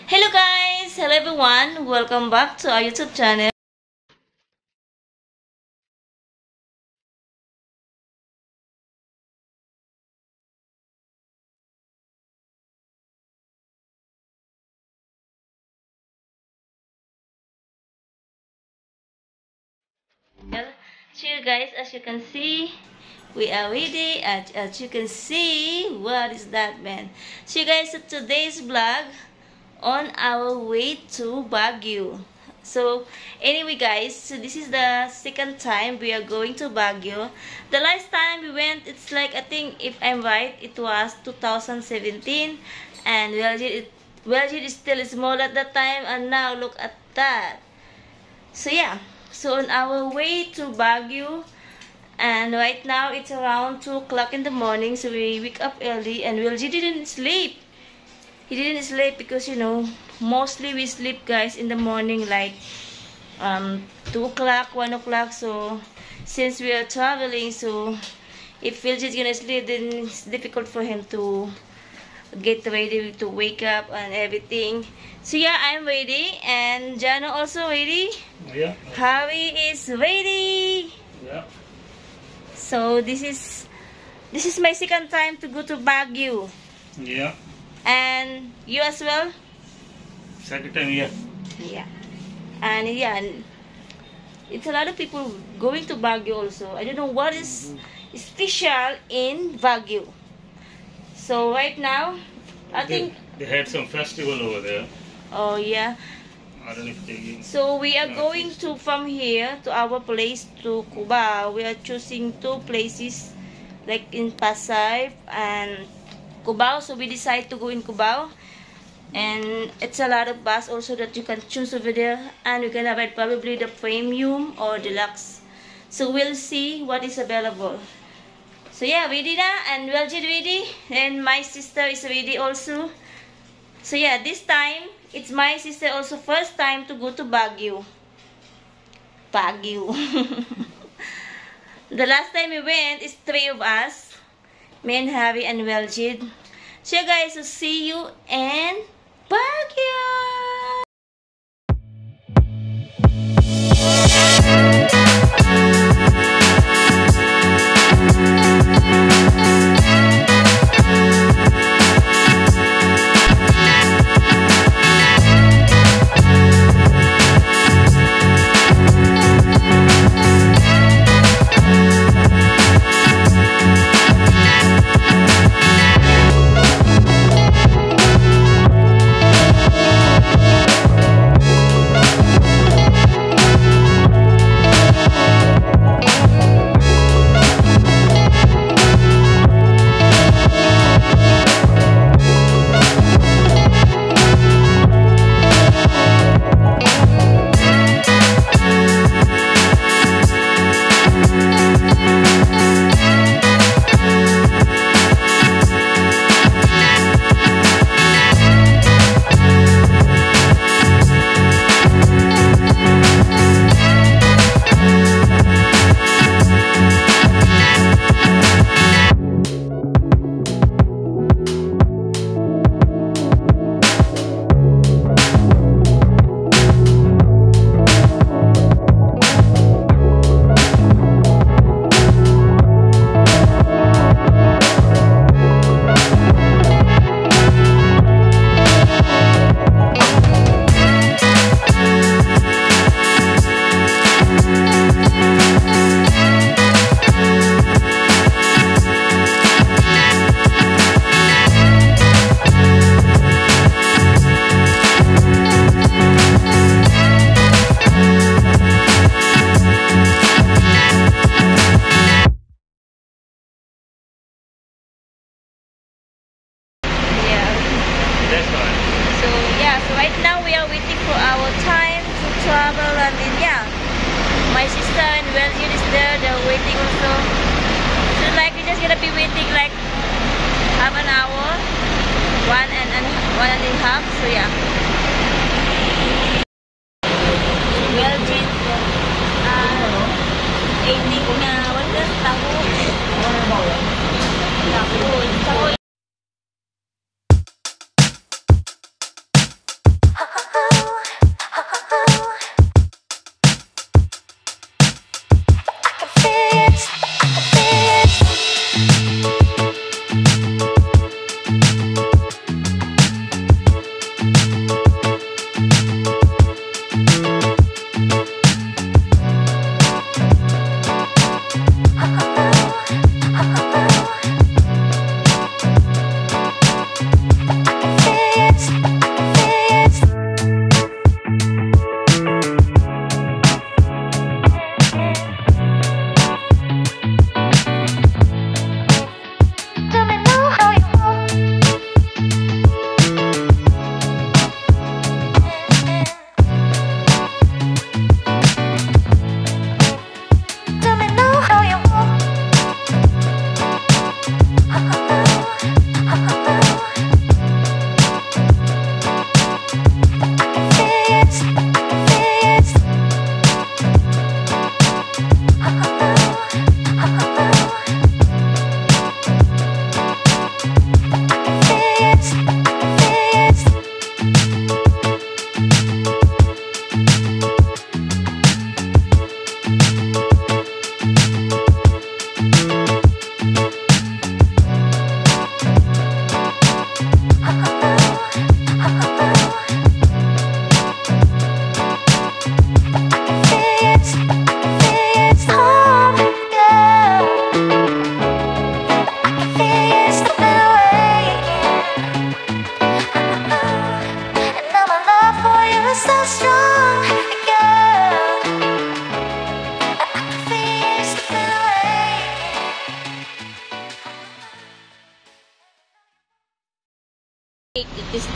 Hello guys! Hello everyone! Welcome back to our YouTube channel. So you guys, as you can see, we are ready. As you can see, what is that, man? So you guys, so today's vlog on our way to Baguio. So anyway guys, so this is the second time we are going to Baguio. The last time we went, it's like, I think if I'm right, it was 2017, and Weljit is still small at that time, and now look at that. So yeah, so on our way to Baguio, and right now it's around 2 o'clock in the morning, so we wake up early, and Weljit didn't sleep. He didn't sleep because, you know, mostly we sleep guys in the morning, like 2 o'clock, 1 o'clock. So since we are traveling, so if Weljit's gonna sleep, then it's difficult for him to get ready to wake up and everything. So yeah, I'm ready, and Jano also ready. Yeah. Harry is ready. Yeah. So this is my second time to go to Baguio. Yeah. And you as well? Second time, yeah. Yeah. And yeah, it's a lot of people going to Baguio also. I don't know what is special in Baguio. So right now, I think they had some festival over there. oh yeah. I don't know if they. So we are going to from here to our place to Cubao. We are choosing two places, like in Pasay and Cubao. So we decide to go in Cubao, and it's a lot of bus also that you can choose over there, and you can have it probably the premium or deluxe. So we'll see what is available. So yeah, ready na, and Weljit ready, and my sister is ready also. So yeah, this time it's my sister also first time to go to Baguio. Baguio. The last time we went is 3 of us, me and Harry and Weljit. So yeah, guys, so see you in Baguio. So right now we are waiting for our time to travel, and then yeah, my sister and Weljit is there, they're waiting also. So like we're just gonna be waiting like half an hour, one and a half, so yeah. Weljit eating what is tahu? Tahu.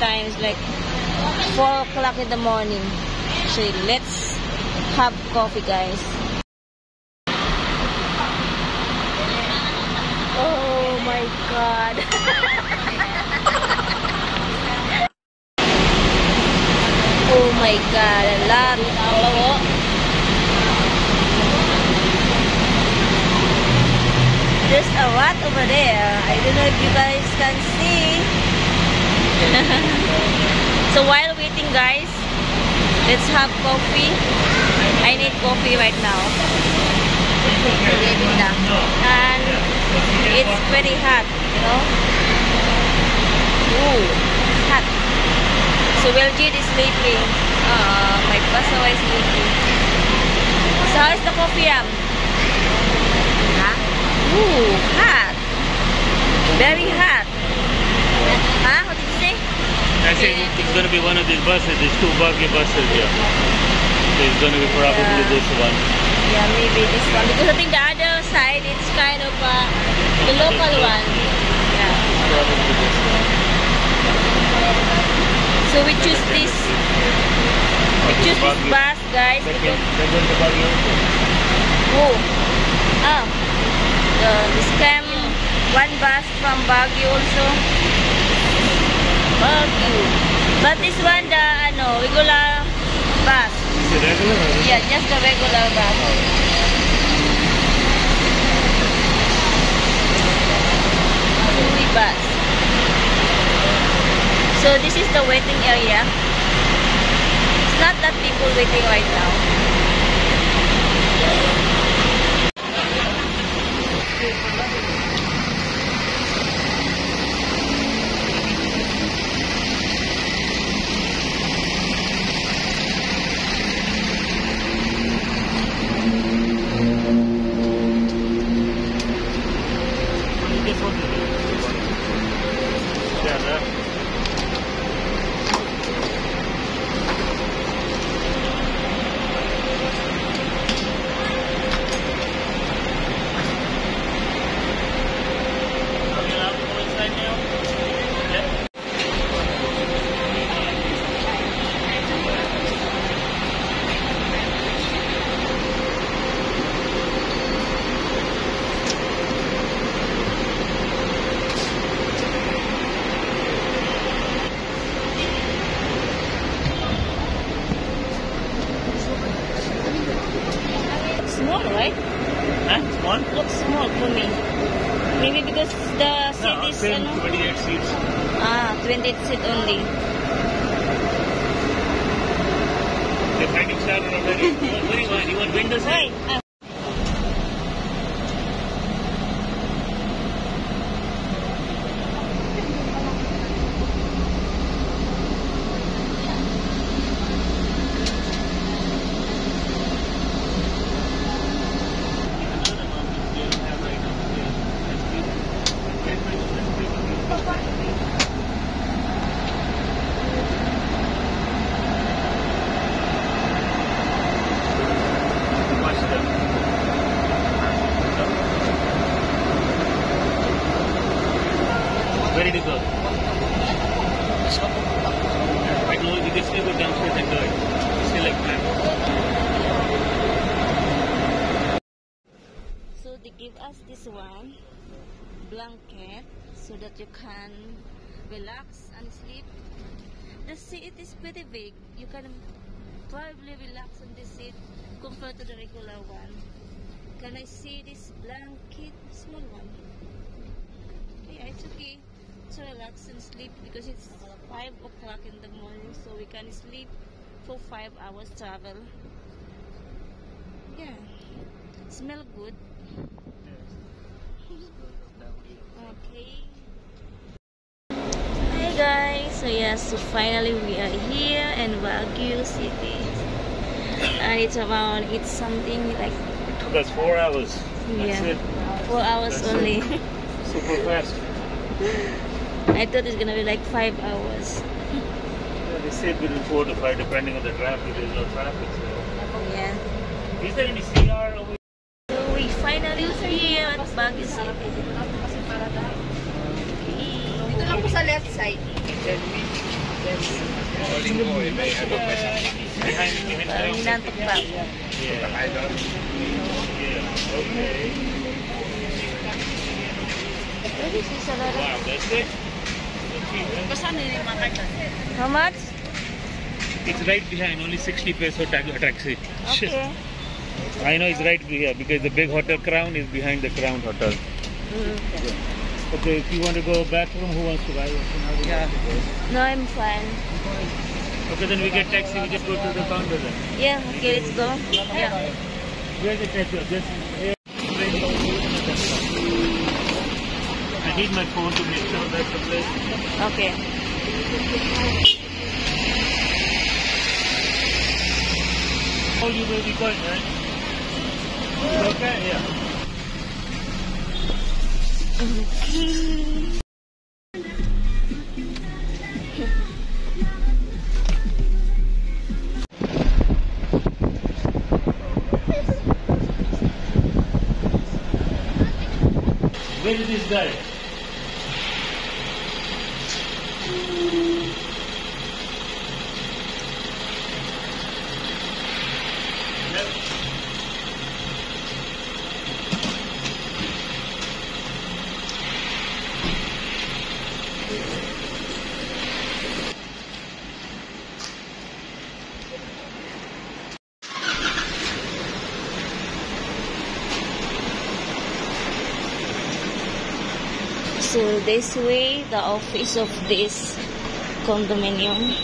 time is like 4 o'clock in the morning. So let's have coffee, guys. Oh my god. Oh my god, I love it. There's a lot over there. I don't know if you guys can see. So while waiting, guys, let's have coffee. I need coffee right now. And it's very hot, you know. Ooh, hot. So Weljit is sleeping. My Pasawa is sleeping. So how is the coffee, Ram? Huh? Ooh, hot. Very hot. Huh? What did you say? I said it's going to be one of these buses. There's 2 Baguio buses here. So it's going to be probably this one. Yeah, maybe this one. Because I think the other side, it's kind of the local one. Yeah. Probably this one. So we choose this. We choose this bus, guys. They're going to Baguio. Oh. Oh. This came one bus from Baguio also. Baguio. But this one, the regular bus. Is it regular? Yeah, just the regular bus. Sui bus. So this is the waiting area. It's not that people waiting right now. Small, right? Huh? Small? Looks small for me. Maybe because the seat is 28 seats. 28 seat only. They're finding started already. What do you want? You want window seat? Right. Ready to go. I know you can still go downstairs and do it. Still like that. So they give us this one blanket so that you can relax and sleep. The seat is pretty big. You can probably relax on this seat compared to the regular one. Can I see this blanket? Small one. Yeah, it's okay to relax and sleep because it's 5 o'clock in the morning, so we can sleep for 5 hours travel. Yeah, smell good. Okay. Hi guys, so yes, so finally we are here in Baguio City, and it's around something like It took us 4 hours. That's it. 4 hours That's only. Super fast. I thought it's gonna be like 5 hours. Yeah, they say between 4 to 5 depending on the traffic. There's no traffic. So. Yeah. Is there any CR over? So we finally here at Baguio City. Dito lang po sa left side. Parang hinantok pa. Yeah. Okay. This is a lot of... Wow, that's it. How much? It's right behind, only 60 peso taxi. Okay. I know it's right here because the big hotel Crown is behind the Crown Hotel. Okay, if you want to go bathroom, who wants to buy? Yeah. No, I'm fine. Okay, then we get taxi. We just go to the counter then. Yeah, okay, let's go. Yeah. Where's the taxi? Just here. I need my phone to make sure that's the place. Okay. Oh, you may be going, right? Okay, yeah. Where is this guy? So this way, the office of this condominium.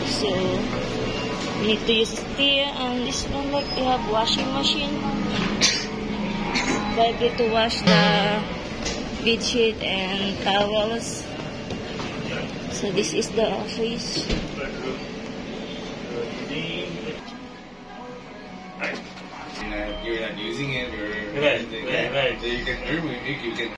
So you need to use a stair, and this one like they have washing machine. But get to wash the bed sheet and towels. So this is the office. You're not using it or Right, anything, right. So you can remove it, you can